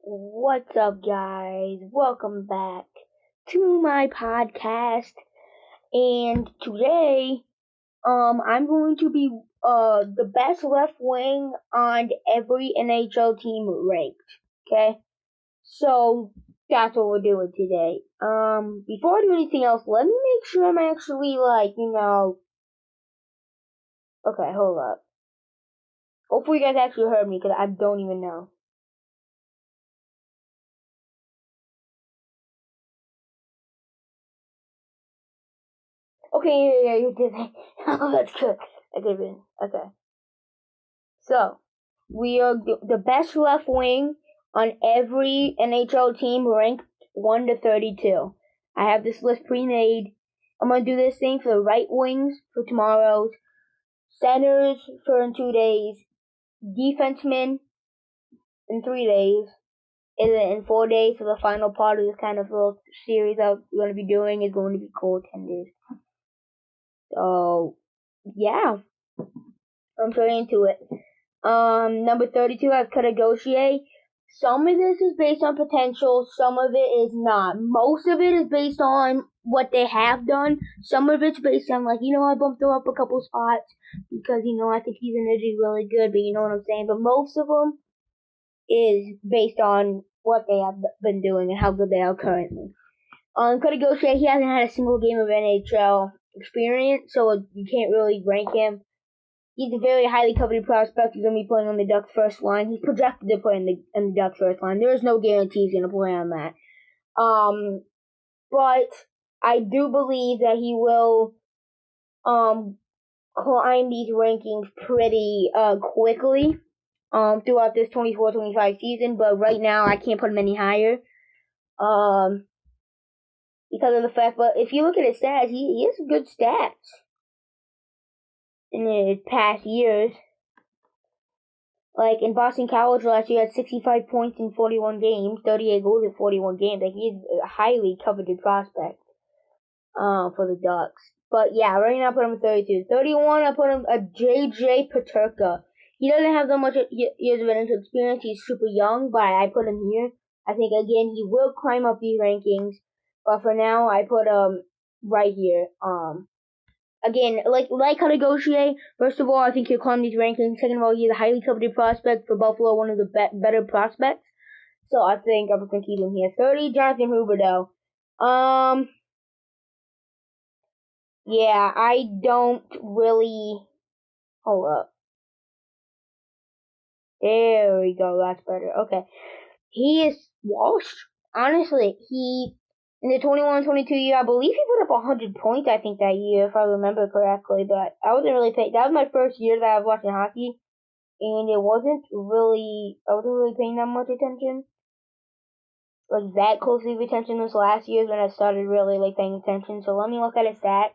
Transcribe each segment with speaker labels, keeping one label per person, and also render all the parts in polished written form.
Speaker 1: What's up, guys? Welcome back to my podcast. And today, I'm going to be the best left wing on every NHL team ranked. Okay, so that's what we're doing today. Before I do anything else, let me make sure I'm actually Okay, hold up. Hopefully, you guys actually heard me because I don't even know. Okay, yeah, you did it. Oh, that's good. Okay. So, we are the best left wing on every NHL team ranked 1 to 32. I have this list pre-made. I'm going to do this thing for the right wings for tomorrow's, centers for in 2 days, defensemen in 3 days, and then in 4 days for the final part of this kind of little series I'm going to be doing is going to be goaltenders. So, yeah, I'm straight into it. Number 32, I have Katagoshie. Some of this is based on potential, some of it is not. Most of it is based on what they have done. Some of it's based on, I bumped him up a couple spots because, I think he's energy really good, but you know what I'm saying? But most of them is based on what they have been doing and how good they are currently. Katagoshie, he hasn't had a single game of NHL experience, so you can't really rank him. He's a very highly coveted prospect. He's going to be playing on the Ducks' first line. He's projected to play in the Ducks' first line. There is no guarantee he's going to play on that. But I do believe that he will climb these rankings pretty quickly throughout this 24-25 season. But right now, I can't put him any higher because of the fact. But if you look at his stats, he has good stats in his past years. Like in Boston College last year, he had 65 points in 41 games, 38 goals in 41 games. Like he's a highly coveted prospect for the Ducks. But yeah, right now I put him at 32. 31, I put him a JJ Peterka. He doesn't have that much years of NHL experience. He's super young, but I put him here. I think again he will climb up these rankings, but for now I put him right here. Again, like Katagoshie, first of all, I think he'll climb these rankings. Second of all, he's a highly coveted prospect for Buffalo, one of the better prospects. So I think I'm going to keep him here. 30, Jonathan Huberdeau. Yeah, I don't really... Hold up. There we go, that's better. Okay. He is washed. Honestly, in the 21-22 year, I believe he put up 100 points, I think, that year, if I remember correctly, but I wasn't really paying, that was my first year that I was watching hockey, and I wasn't really paying that much attention, like, that closely of attention this last year when I started really, paying attention, so let me look at his stats.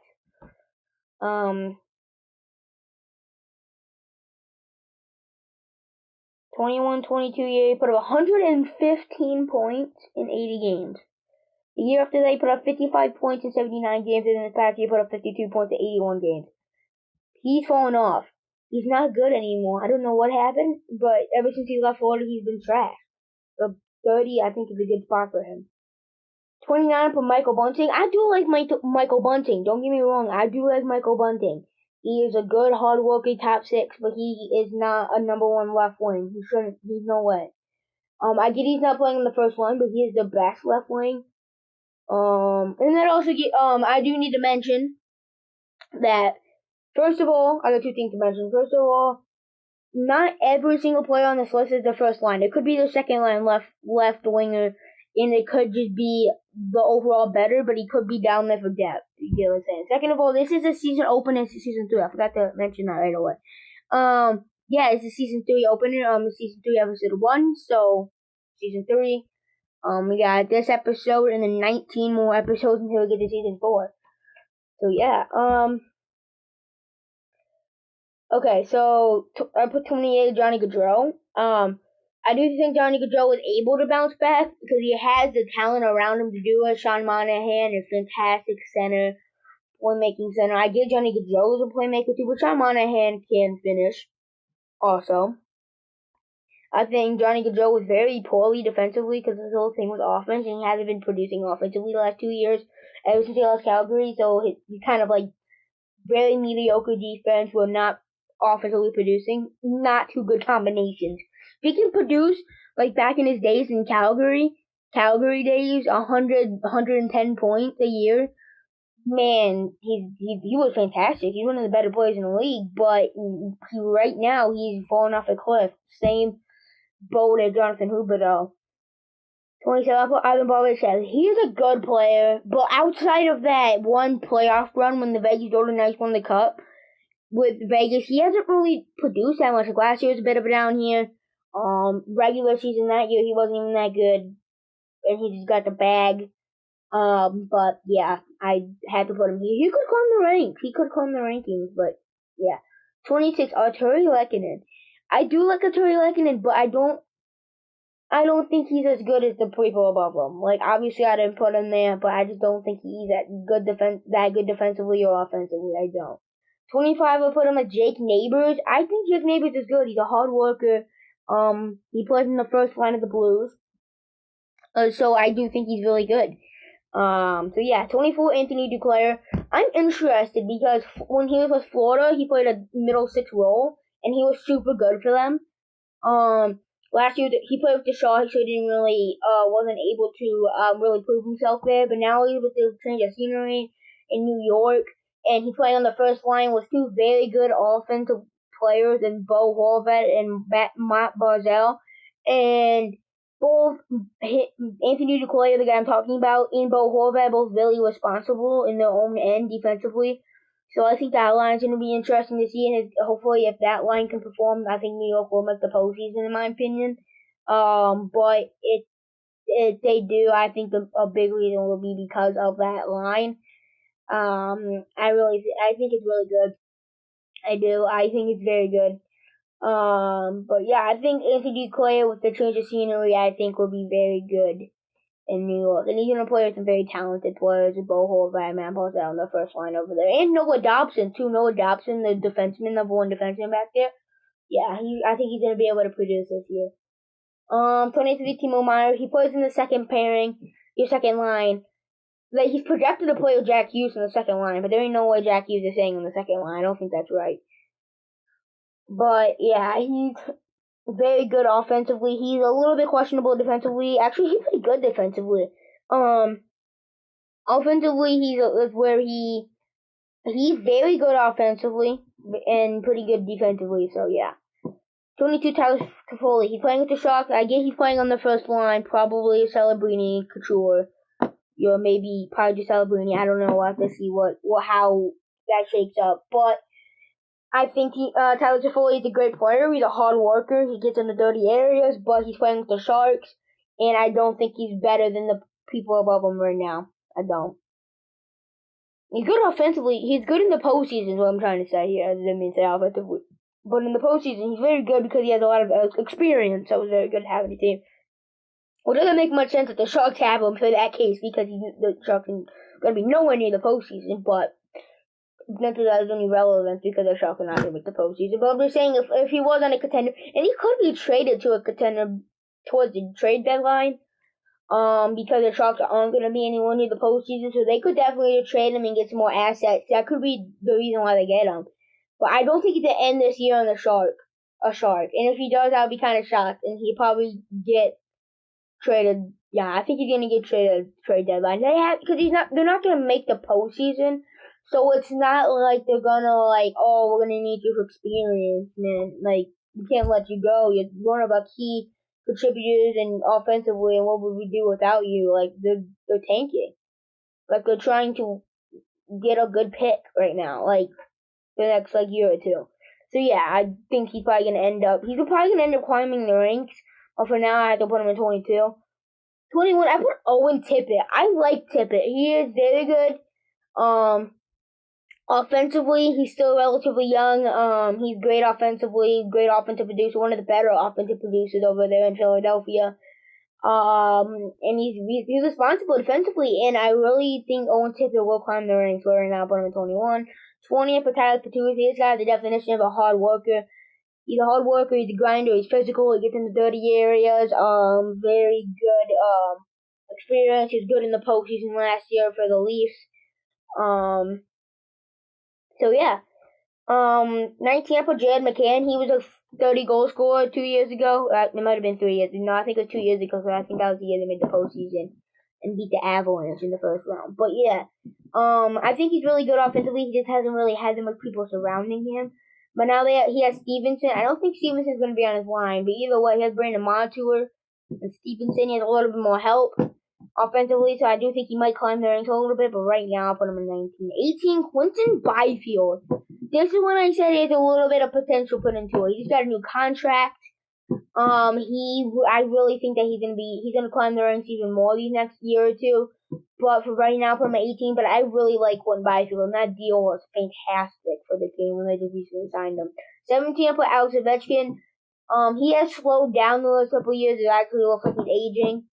Speaker 1: 21-22 year, he put up 115 points in 80 games. The year after that, he put up 55 points in 79 games, and in the past year, he put up 52 points in 81 games. He's fallen off. He's not good anymore. I don't know what happened, but ever since he left Florida, he's been trash. So 30, I think, is a good spot for him. 29 for Michael Bunting. I do like Michael Bunting. Don't get me wrong. I do like Michael Bunting. He is a good, hard-working top six, but he is not a number one left wing. He shouldn't. He's no way. I get he's not playing in the first line, but he is the best left wing. And then also, I do need to mention that, first of all, I got two things to mention. First of all, not every single player on this list is the first line. It could be the second line left winger, and it could just be the overall better, but he could be down there for depth. You get what I'm saying? Second of all, this is a season opener. It's season 3. I forgot to mention that right away. Yeah, it's a season 3 opener. Season 3 episode 1. So season 3. We got this episode and then 19 more episodes until we get to season 4. So yeah. Okay, so I put 28 Johnny Gaudreau. I do think Johnny Gaudreau is able to bounce back because he has the talent around him to do it. Sean Monahan is fantastic center, playmaking center. I give Johnny Gaudreau as a playmaker too, but Sean Monahan can finish also. I think Johnny Gaudreau was very poorly defensively because his whole thing was offense, and he hasn't been producing offensively the last 2 years ever since he left Calgary. So he's kind of like very mediocre defense, while not offensively producing. Not two good combinations. If he can produce like back in his days in Calgary days, 110 points a year, man, he was fantastic. He's one of the better players in the league, but right now he's falling off a cliff. Same boat as Jonathan Huberdeau. 27, Ivan Barbich says he's a good player, but outside of that one playoff run when the Vegas Golden Knights won the Cup with Vegas, he hasn't really produced that much. Like last year was a bit of a down year. Regular season that year he wasn't even that good, and he just got the bag. But yeah, I had to put him here. He could climb the ranks. He could climb the rankings, but yeah. 26, Artturi Lehkonen. I do like Artturi Lehkonen, but I don't think he's as good as the people above him. Like, obviously I didn't put him there, but I just don't think he's that good defensively or offensively. I don't. 25, I put him at Jake Neighbors. I think Jake Neighbors is good. He's a hard worker. He plays in the first line of the Blues. So I do think he's really good. So yeah, 24, Anthony Duclair. I'm interested because when he was with Florida, he played a middle six role, and he was super good for them. Last year he played with the Sharks, so he didn't really, wasn't able to, really prove himself there, but now he's with the change of scenery in New York, and he played on the first line with two very good offensive players in Bo Horvat and Matt Barzal, and both Anthony Duclair, the guy I'm talking about, and Bo Horvat both really responsible in their own end defensively. So I think that line's going to be interesting to see, and hopefully if that line can perform, I think New York will make the postseason, in my opinion. But if they do, I think a big reason will be because of that line. I think it's really good. I do. I think it's very good. But yeah, I think Anthony Duclair with the change of scenery, I think will be very good in New York. And he's going to play with some very talented players, Bo Horvat, Matt Barzal on the first line over there. And Noah Dobson, too. Noah Dobson, the defenseman, number one defenseman back there. Yeah, I think he's going to be able to produce this year. 23, Timo Meier. He plays in the second pairing, your second line. Like, he's projected to play with Jack Hughes in the second line, but there ain't no way Jack Hughes is staying in the second line. I don't think that's right. But, yeah, he's very good offensively. He's a little bit questionable defensively. Actually, he's pretty good defensively. Offensively, he's very good offensively and pretty good defensively. So yeah. 22, Tyler Toffoli. He's playing with the Sharks. I guess he's playing on the first line. Probably Celebrini, Couture. Maybe probably just Celebrini. I don't know. We'll have to see how that shakes up. But I think Tyler Toffoli is a great player. He's a hard worker. He gets in the dirty areas, but he's playing with the Sharks, and I don't think he's better than the people above him right now. I don't. He's good offensively. He's good in the postseason is what I'm trying to say here. I didn't mean to say offensively. But in the postseason, he's very good because he has a lot of experience, so it's very good to have in the team. Well, it doesn't make much sense that the Sharks have him for that case because the Sharks are going to be nowhere near the postseason, but not that that is any relevance because the Sharks are not going to make the postseason. But I'm just saying, if he was on a contender, and he could be traded to a contender towards the trade deadline, because the Sharks aren't going to be anywhere near the postseason, so they could definitely trade him and get some more assets. That could be the reason why they get him. But I don't think he's going to end this year on a Shark. And if he does, I'll be kind of shocked, and he'll probably get traded. Yeah, I think he's going to get traded trade deadline. Because they're not going to make the postseason. So it's not like they're gonna we're gonna need you for experience, man. Like, we can't let you go. You're one of our key contributors and offensively, and what would we do without you? Like, they're tanking. Like, they're trying to get a good pick right now, like, the next, year or two. So yeah, I think he's probably gonna end up climbing the ranks. But for now, I have to put him in 22. 21, I put Owen Tippett. I like Tippett. He is very good. Offensively, he's still relatively young. He's great offensively, great offensive producer, one of the better offensive producers over there in Philadelphia. And he's responsible defensively, and I really think Owen Tippett will climb the ranks. We're now put him in 21. 20 for Tyler Patouche. This guy's the definition of a hard worker. He's a hard worker. He's a grinder. He's physical. He gets in the dirty areas. Very good experience. He's good in the postseason last year for the Leafs. So yeah. 19 for Jed McCann. He was a 30 goal scorer 2 years ago. It might have been 3 years. No, I think it was 2 years ago. So I think that was the year they made the postseason and beat the Avalanche in the first round. But yeah, I think he's really good offensively. He just hasn't really had that much people surrounding him. But now he has Stevenson. I don't think Stevenson's going to be on his line. But either way, he has Brandon Montour and Stevenson. He has a little bit more help offensively. So I do think he might climb the ranks a little bit. But right now, I'll put him in 19. 18, Quinton Byfield. This is when I said he has a little bit of potential put into it. He just got a new contract. I really think that he's gonna climb the ranks even more these next year or two. But for right now, put him at 18. But I really like Quinton Byfield, and that deal was fantastic for the team when they just recently signed him. 17 for Alex Ovechkin. He has slowed down the last couple of years. It actually looks like he's aging.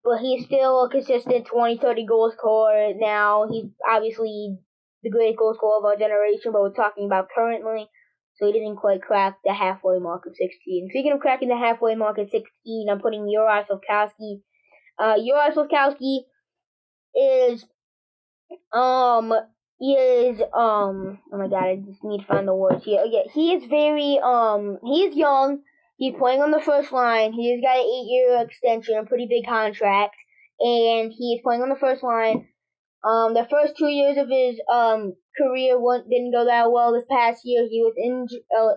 Speaker 1: But he's still a consistent 20, 30 goal scorer now. He's obviously the greatest goal scorer of our generation, but we're talking about currently. So he didn't quite crack the halfway mark of 16. Speaking of cracking the halfway mark of 16, I'm putting Uri Slafkowski. Uri Slafkowski is, oh my god, I just need to find the words here. Okay, he is he's young. He's playing on the first line. He's got an 8-year extension, a pretty big contract, and he is playing on the first line. The first 2 years of his career didn't go that well. This past year, he was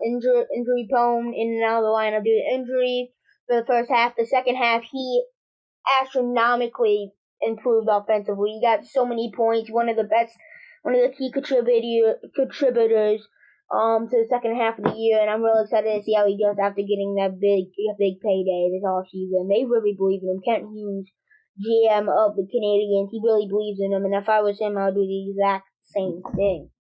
Speaker 1: injury prone, in and out of the lineup due to injuries. For the first half, the second half, he astronomically improved offensively. He got so many points. One of the key contributors to the second half of the year, and I'm really excited to see how he does after getting that big payday this offseason. They really believe in him. Kent Hughes, GM of the Canadiens, he really believes in him, and if I was him, I would do the exact same thing.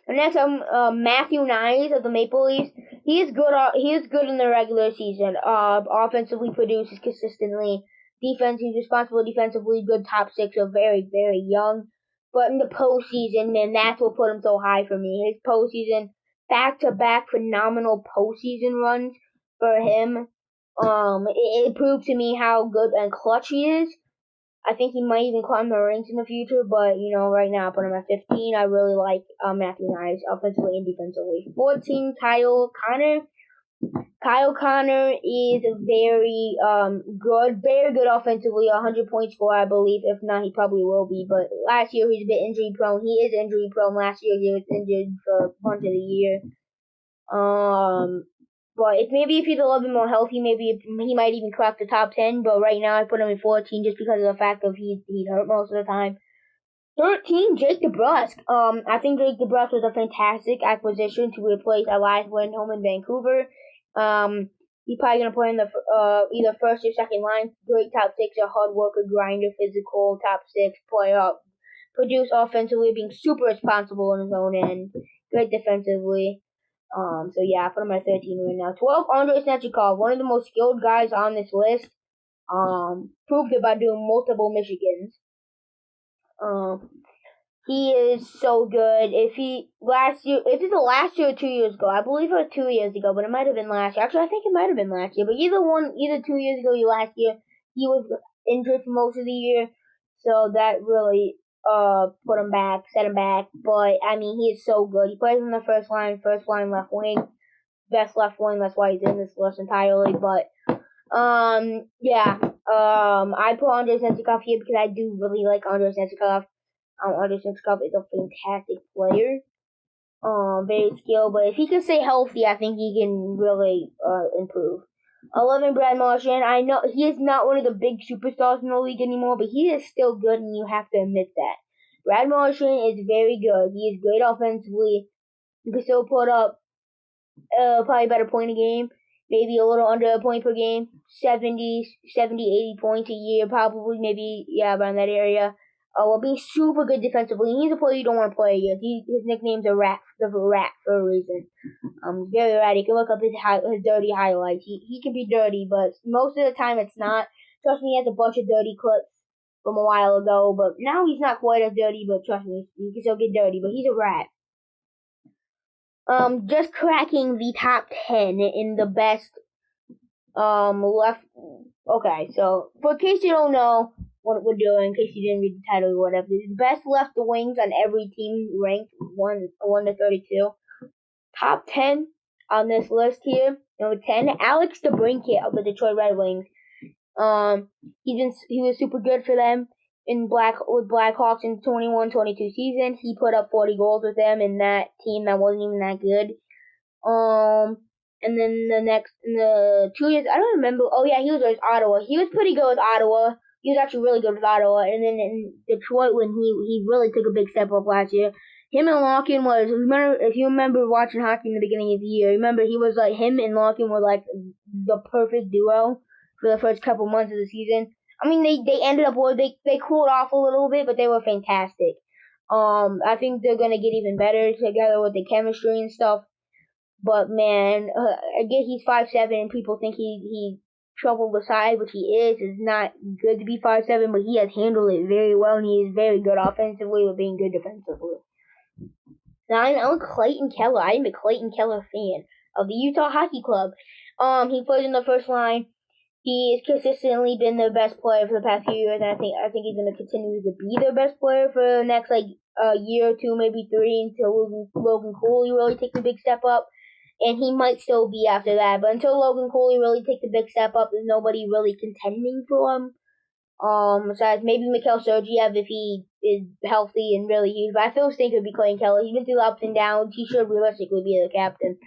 Speaker 1: Next, Matthew Knies of the Maple Leafs. He is good in the regular season. Offensively produces consistently. Defense, he's responsible defensively. Good top six. Are very, very young. But in the postseason, man, that's what put him so high for me. His postseason, back-to-back phenomenal postseason runs for him. It proved to me how good and clutch he is. I think he might even climb the ranks in the future, but, right now I put him at 15. I really like Matthew Knies offensively and defensively. 14, Kyle Connor. Kyle Connor is very good offensively, 100-point scorer, I believe. If not, he probably will be. But last year, he's a bit injury prone. He is injury prone. Last year, he was injured for a bunch of the year. But if he's a little bit more healthy, maybe he might even crack the top 10. But right now, I put him in 14 just because of the fact that he's hurt most of the time. 13, Jake DeBrusk. I think Jake DeBrusk was a fantastic acquisition to replace Elias Lindholm in Vancouver. He's probably gonna play in the either first or second line. Great top six, a hard worker, grinder, physical, top six player. Produce offensively, being super responsible in his own end. Great defensively. So yeah, I put him at 13 right now. 12, Andrei Snechikov, one of the most skilled guys on this list. Proved it by doing multiple Michigans. He is so good. If it's the last year or 2 years ago, I believe it was 2 years ago, but it might have been last year. Actually, I think it might have been last year. But either 2 years ago or last year, he was injured for most of the year, so that really set him back. But I mean, he is so good. He plays in the first line left wing, best left wing. That's why he's in this list entirely. But I put Andrei Snechikov here because I do really like Andrei Snechikov. Andrei Snechikov is a fantastic player. Very skilled, but if he can stay healthy, I think he can really improve. 11, Brad Marchand. I know he is not one of the big superstars in the league anymore, but he is still good, and you have to admit that. Brad Marchand is very good. He is great offensively. He can still put up probably about a point a game, maybe a little under a point per game, 70, 80 points a year, probably, maybe, around that area. Being super good defensively. He's a player you don't want to play against. His nickname's a rat, the rat for a reason. Very ratty. You can look up his dirty highlights. He can be dirty, but most of the time it's not. Trust me, he has a bunch of dirty clips from a while ago, but now he's not quite as dirty, but trust me, he can still get dirty, but he's a rat. just cracking the top 10 in the best left. Okay, so for case you don't know what we're doing, in case you didn't read the title or whatever, the best left wings on every team ranked 1 to 32. Top 10 on this list here. Number 10, Alex DeBrincat of the Detroit Red Wings. He was super good for them with Blackhawks in 21-22 season. He put up 40 goals with them in that team that wasn't even that good. And then in the 2 years, I don't remember. Oh yeah, he was with Ottawa. He was pretty good with Ottawa. He was actually really good with Ottawa. And then in Detroit, when he really took a big step up last year, him and Larkin if you remember watching hockey in the beginning of the year, remember him and Larkin were like the perfect duo for the first couple months of the season. I mean, they ended up they cooled off a little bit, but they were fantastic. I think they're gonna get even better together with the chemistry and stuff. But man, again, he's 5'7", and people think he trouble the size, which he is. It's not good to be 5'7", but he has handled it very well, and he is very good offensively with being good defensively. Now, I'm Clayton Keller. I'm a Clayton Keller fan of the Utah Hockey Club. He plays in the first line. He has consistently been their best player for the past few years, and I think he's going to continue to be their best player for the next year or two, maybe 3, until Logan Cooley really takes a big step up. And he might still be after that, but until Logan Cooley really takes a big step up, there's nobody really contending for him. Besides maybe Mikhail Sergeyev if he is healthy and really huge. But I still think it would be Clayton Keller. He's been through ups and downs. He should realistically be the captain.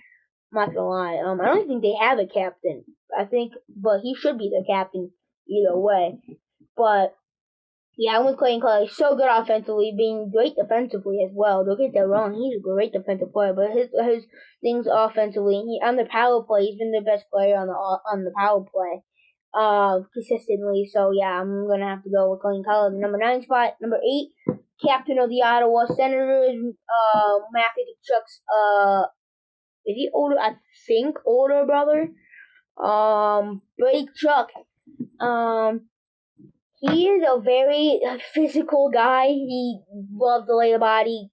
Speaker 1: I'm not gonna lie. I don't think they have a captain. But he should be the captain either way. But yeah, I'm with Clayton Keller. He's so good offensively, being great defensively as well. Don't get that wrong. He's a great defensive player, but his things offensively, on the power play, he's been the best player on the power play, consistently. So yeah, I'm gonna have to go with Clayton Keller, the number 9 spot. Number 8, captain of the Ottawa Senators, Matthew Tkachuk's is he older? I think older brother. Blake Chuck. He is a very physical guy. He loves to lay the body,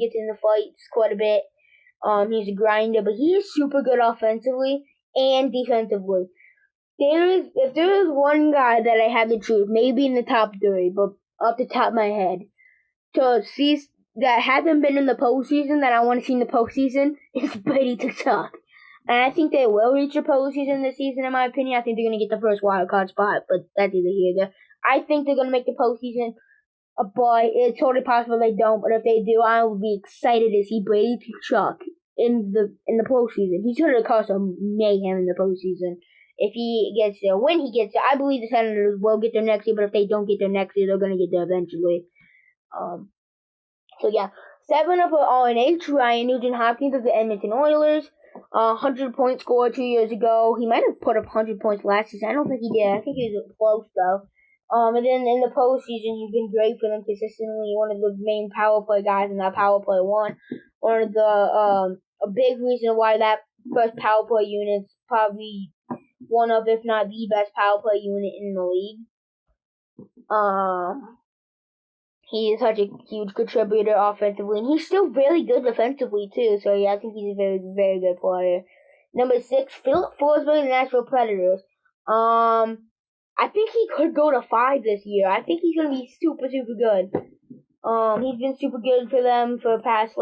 Speaker 1: gets in the fights quite a bit. He's a grinder, but he is super good offensively and defensively. If there is one guy that I had to choose, maybe in the top 3, but off the top of my head, to see that hasn't been in the postseason that I want to see in the postseason, is Brady Tkachuk. And I think they will reach the postseason this season, in my opinion. I think they're going to get the first wild card spot, but that's either here or there. I think they're going to make the postseason, but it's totally possible they don't. But if they do, I will be excited to see Brady Tkachuk in the postseason. He's going to cause some mayhem in the postseason. If he gets there, when he gets there, I believe the Senators will get there next year. But if they don't get there next year, they're going to get there eventually. So yeah, 7 up on H. Ryan Nugent-Hopkins of the Edmonton Oilers. 100 points scored 2 years ago. He might have put up 100 points last season. I don't think he did. I think he was close though. And then in the postseason, he's been great for them consistently. One of the main power play guys in that power play one. One of the a big reason why that first power play unit's probably one of, if not the best power play unit in the league. He is such a huge contributor offensively, and he's still really good defensively too. So yeah, I think he's a very, very good player. Number 6, Philip Forsberg, the Nashville Predators. I think he could go to 5 this year. I think he's gonna be super, super good. He's been super good for them for the past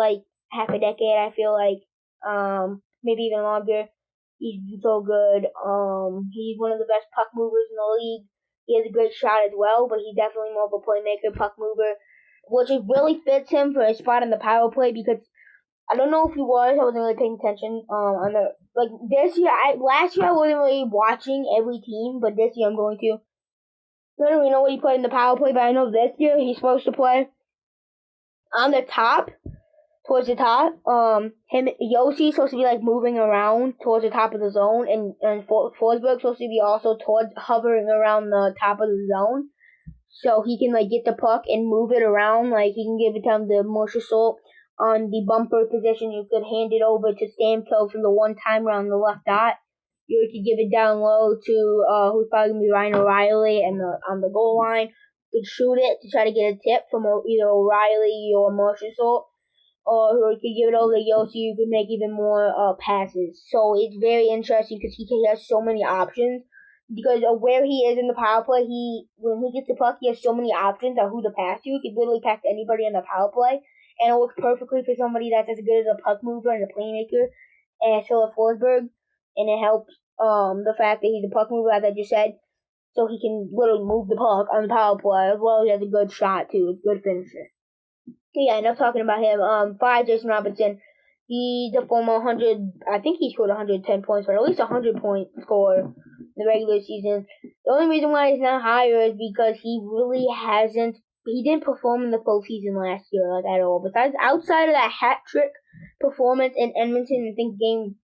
Speaker 1: half a decade. I feel like, maybe even longer. He's been so good. He's one of the best puck movers in the league. He has a great shot as well, but he's definitely more of a playmaker, puck mover, which really fits him for a spot in the power play because I don't know if he was. I wasn't really paying attention. This year, last year I wasn't really watching every team, but this year I'm going to. I don't really know what he played in the power play, but I know this year he's supposed to play on the top, towards the top. Yossi's supposed to be moving around towards the top of the zone, and Forsberg's supposed to be also hovering around the top of the zone, so he can get the puck and move it around. He can give it to the Marchessault on the bumper position. You could hand it over to Stamkos from the one-timer on the left dot. You could give it down low to who's probably gonna be Ryan O'Reilly and on the goal line. You could shoot it to try to get a tip from either O'Reilly or Marchessault. or he could give it over to Yossi, who could make even more passes. So it's very interesting because he has so many options. Because of where he is in the power play, when he gets the puck, he has so many options on who to pass to. He could literally pass to anybody in the power play, and it works perfectly for somebody that's as good as a puck mover and a playmaker as Philip Forsberg. And it helps the fact that he's a puck mover, as I just said, so he can literally move the puck on the power play, as well as he has a good shot too, a good finisher. Yeah, enough talking about him. 5, Jason Robinson. He's a former 100, I think he scored 110 points, but at least 100-point scorer in the regular season. The only reason why he's not higher is because he didn't perform in the postseason last year, like, at all. Besides, outside of that hat-trick performance in Edmonton, I think game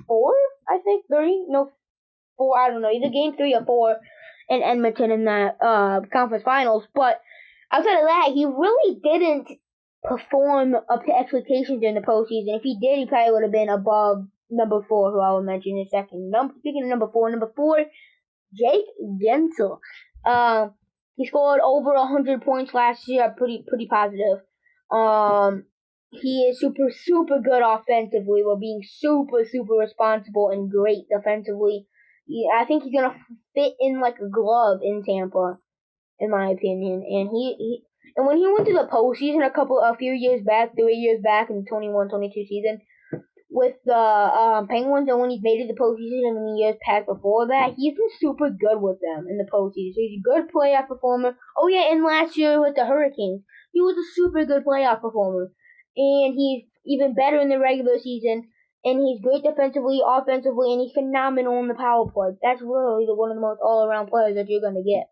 Speaker 1: 4, 3? No, 4, I don't know, either game 3 or 4 in Edmonton in that conference finals, but outside of that, he really didn't perform up to expectations during the postseason. If he did, he probably would have been above number 4, who I will mention in a second. Speaking of number 4, Jake Gensel. He scored over 100 points last year. Pretty positive. He is super good offensively, while being super responsible and great defensively. I think he's gonna fit in like a glove in Tampa, in my opinion. And and when he went to the postseason a few years back, 3 years back in the 21-22 season with the Penguins, and when he made it to the postseason in the years past before that, he's been super good with them in the postseason. So he's a good playoff performer. Oh yeah, and last year with the Hurricanes, he was a super good playoff performer. And he's even better in the regular season. And he's great defensively, offensively, and he's phenomenal in the power play. That's literally one of the most all-around players that you're going to get.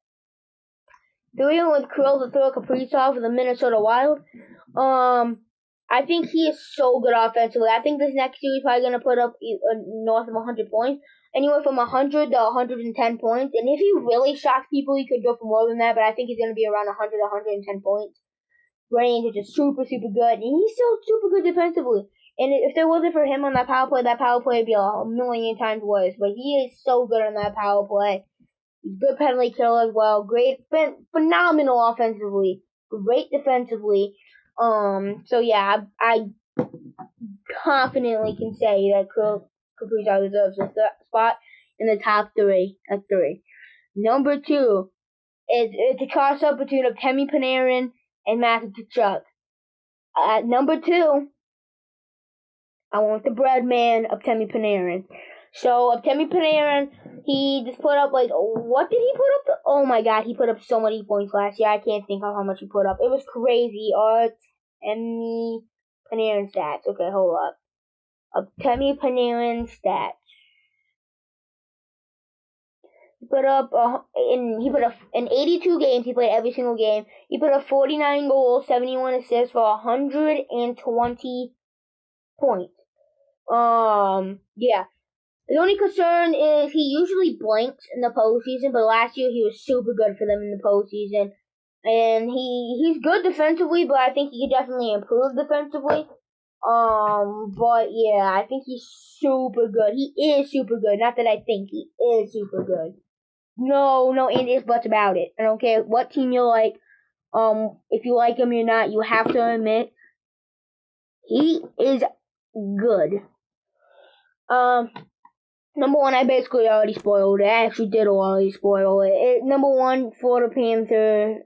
Speaker 1: 3 with Kirill Kaprizov of the Minnesota Wild. I think he is so good offensively. I think this next year he's probably going to put up north of 100 points. Anywhere from 100 to 110 points. And if he really shocks people, he could go for more than that. But I think he's going to be around 100 to 110 points range, which is super good. And he's still super good defensively. And if there wasn't for him on that power play would be a million times worse. But he is so good on that power play. He's a good penalty killer as well. Great, phenomenal offensively. Great defensively. So yeah, I confidently can say that Kaprizov deserves a spot in the top 3. That's 3. Number 2 it's a toss-up between Artemi Panarin and Matthew Tkachuk. At number 2, I want the bread man, Artemi Panarin. So, Artemi Panarin, he just put up, what did he put up? Oh my god, he put up so many points last year. I can't think of how much he put up. It was crazy. Artemi Panarin stats. Okay, hold up. Artemi Panarin stats. He put up, in 82 games, he played every single game. He put up 49 goals, 71 assists for 120 points. Yeah. The only concern is he usually blanks in the postseason, but last year he was super good for them in the postseason. And he's good defensively, but I think he could definitely improve defensively. But yeah, I think he's super good. He is super good. Not that I think, he is super good. No and ifs, buts about it. I don't care what team you like. If you like him or not, you have to admit he is good. Number 1, I basically already spoiled it. I actually did already spoil it. Number 1, Florida Panther,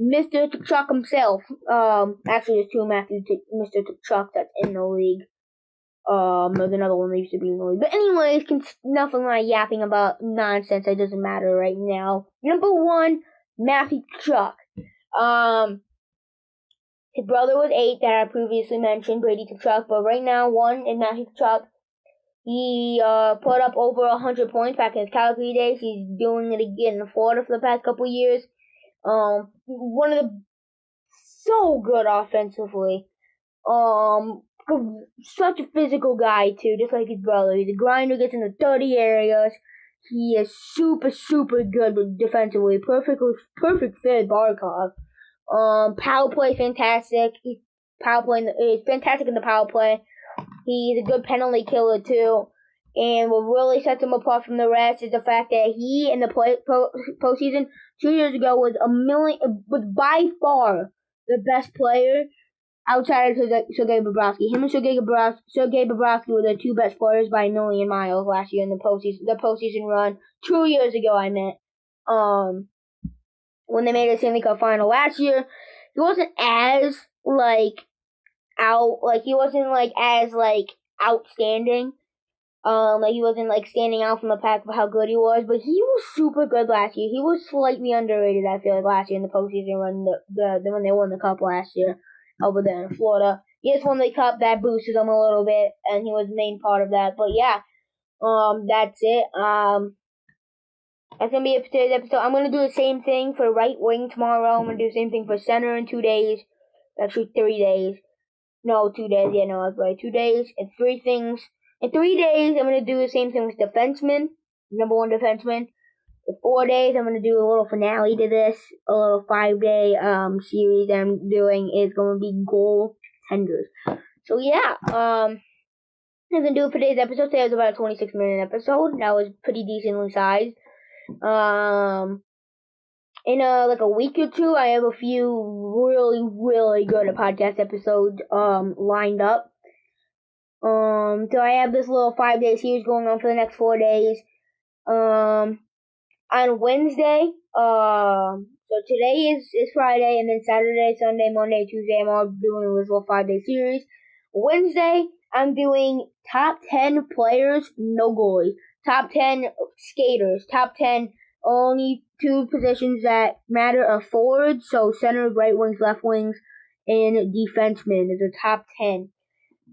Speaker 1: Mr. Tkachuk himself. Actually, there's 2 Mr. Tkachuk that's in the league. There's another one that used to be in the league. But anyways, nothing like yapping about nonsense that doesn't matter right now. Number 1, Matthew Tkachuk. His brother was 8 that I previously mentioned, Brady Tkachuk. But right now, 1 is Matthew Tkachuk. He put up over 100 points back in his Calgary days. He's doing it again in Florida for the past couple years. So good offensively. Such a physical guy too, just like his brother. He's a grinder, gets in the dirty areas. He is super good defensively. Perfect fit Barkov. Power play fantastic. He's fantastic in the power play. He's a good penalty killer too. And what really sets him apart from the rest is the fact that he in the postseason 2 years ago was by far the best player outside of Sergei Bobrovsky. Him and Sergei Bobrovsky were the two best players by a million miles last year in the postseason run. 2 years ago, I meant. When they made the Stanley Cup final last year, he wasn't as outstanding. He wasn't standing out from the pack of how good he was, but he was super good last year. He was slightly underrated, I feel like, last year in the postseason run, when they won the cup last year over there in Florida. He just won the cup, that boosted him a little bit, and he was the main part of that. But yeah, that's it. That's gonna be it for today's episode. I'm gonna do the same thing for right wing tomorrow. I'm gonna do the same thing for center in 2 days. Actually, 3 days. No, 2 days. Yeah, no, that's right. 2 days and 3 things. In 3 days, I'm gonna do the same thing with defenseman, number 1 defenseman. In 4 days, I'm gonna do a little finale to this, a little 5-day series that I'm doing is gonna be goaltenders. So yeah, I'm gonna do it for today's episode. Today was about a 26-minute episode. That was pretty decently sized. In a week or 2, I have a few really, really good podcast episodes lined up. So I have this little 5-day series going on for the next 4 days. On Wednesday, so today is Friday, and then Saturday, Sunday, Monday, Tuesday, I'm all doing this little 5-day series. Wednesday, I'm doing top 10 players, no goalies. Top 10 skaters. Top 10 only 2 positions that matter are forwards, so center, right wings, left wings, and defensemen. Those are top 10.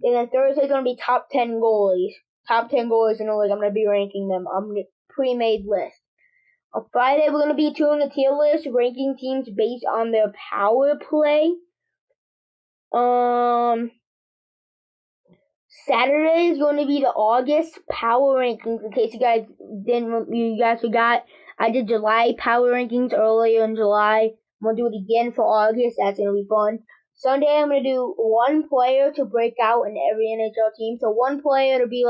Speaker 1: And then Thursday's going to be top 10 goalies. Top 10 goalies in the league. I'm going to be ranking them. I'm going to pre-made list. On Friday, we're going to be doing the tier list, ranking teams based on their power play. Saturday is going to be the August power rankings. In case you guys forgot, I did July power rankings earlier in July. I'm going to do it again for August. That's going to be fun. Sunday, I'm going to do 1 player to break out in every NHL team. So 1 player to be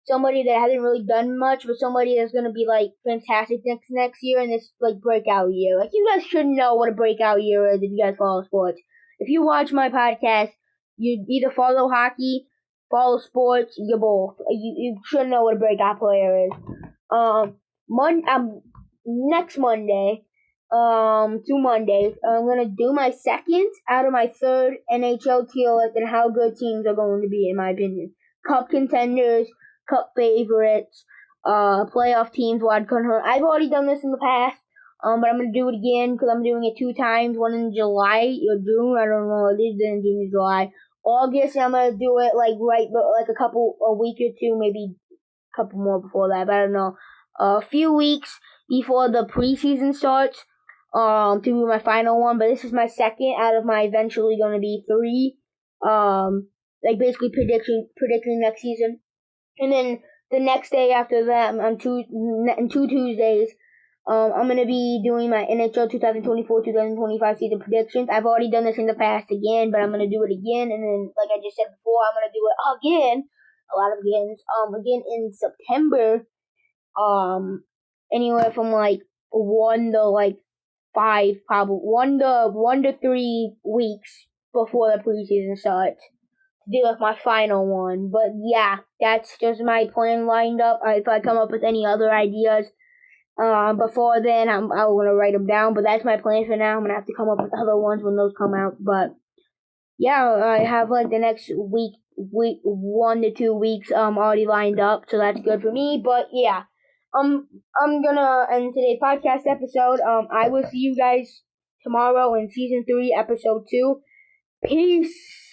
Speaker 1: somebody that hasn't really done much, but somebody that's going to be fantastic next year in this breakout year. You guys should know what a breakout year is if you guys follow sports. If you watch my podcast, you either follow hockey, follow sports, you both. You should know what a breakout player is. Next Monday, 2 Mondays, I'm gonna do my second out of my 3rd NHL tier list and how good teams are going to be, in my opinion. Cup contenders, cup favorites, playoff teams, wild card. I've already done this in the past, but I'm gonna do it again because I'm doing it 2 times. One in July or June. I don't know. It is in June or July. August, I'm gonna do it a week or 2, maybe a couple more before that. But I don't know. A few weeks before the preseason starts, to do my final one. But this is my second out of my eventually gonna be 3. Basically predicting next season. And then the next day after that, on 2 Tuesdays, I'm going to be doing my NHL 2024-2025 season predictions. I've already done this in the past again, but I'm going to do it again. And then, like I just said before, I'm going to do it again, a lot of agains, again in September, anywhere from 1 to 5, probably 1 to 3 weeks before the preseason starts. Do my final one. But yeah, that's just my plan lined up. If I come up with any other ideas before then, I'm going to write them down. But that's my plan for now. I'm going to have to come up with other ones when those come out. But yeah, I have the next week 1 to 2 weeks already lined up. So that's good for me. But yeah, I'm going to end today's podcast episode. I will see you guys tomorrow in season 3, episode 2. Peace.